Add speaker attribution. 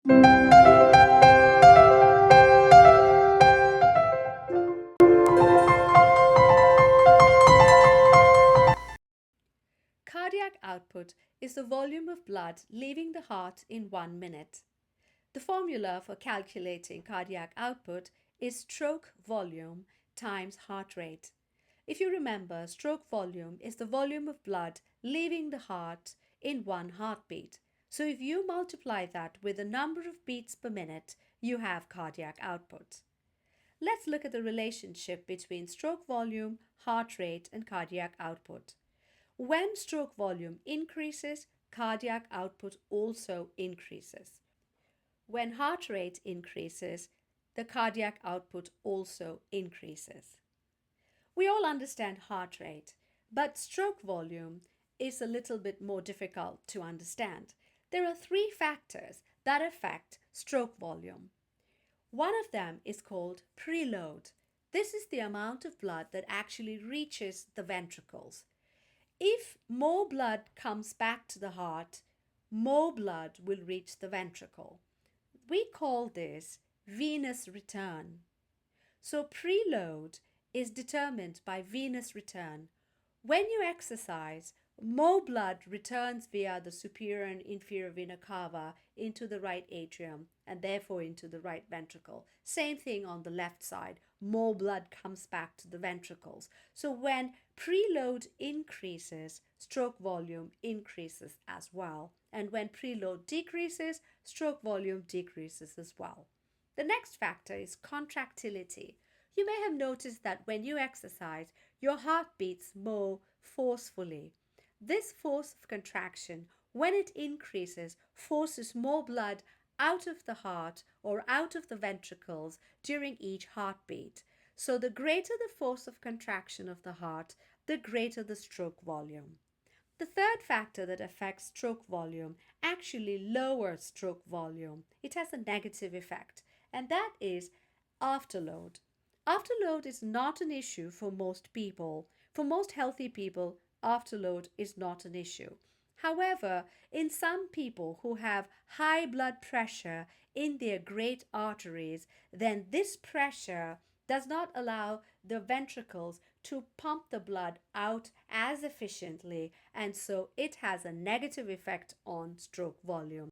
Speaker 1: Cardiac output is the volume of blood leaving the heart in 1 minute. The formula for calculating cardiac output is stroke volume times heart rate. If you remember, stroke volume is the volume of blood leaving the heart in one heartbeat. So if you multiply that with the number of beats per minute, you have cardiac output. Let's look at the relationship between stroke volume, heart rate, and cardiac output. When stroke volume increases, cardiac output also increases. When heart rate increases, the cardiac output also increases. We all understand heart rate, but stroke volume is a little bit more difficult to understand. There are three factors that affect stroke volume. One of them is called preload. This is the amount of blood that actually reaches the ventricles. If more blood comes back to the heart, more blood will reach the ventricle. We call this venous return. So preload is determined by venous return. When you exercise, more blood returns via the superior and inferior vena cava into the right atrium and therefore into the right ventricle. Same thing on the left side. More blood comes back to the ventricles. So when preload increases, stroke volume increases as well. And when preload decreases, stroke volume decreases as well. The next factor is contractility. You may have noticed that when you exercise, your heart beats more forcefully. This force of contraction, when it increases, forces more blood out of the heart or out of the ventricles during each heartbeat. So the greater the force of contraction of the heart, the greater the stroke volume. The third factor that affects stroke volume actually lowers stroke volume. It has a negative effect, and that is afterload. Afterload is not an issue for most people. For most healthy people, afterload is not an issue. However, in some people who have high blood pressure in their great arteries, then this pressure does not allow the ventricles to pump the blood out as efficiently, and so it has a negative effect on stroke volume.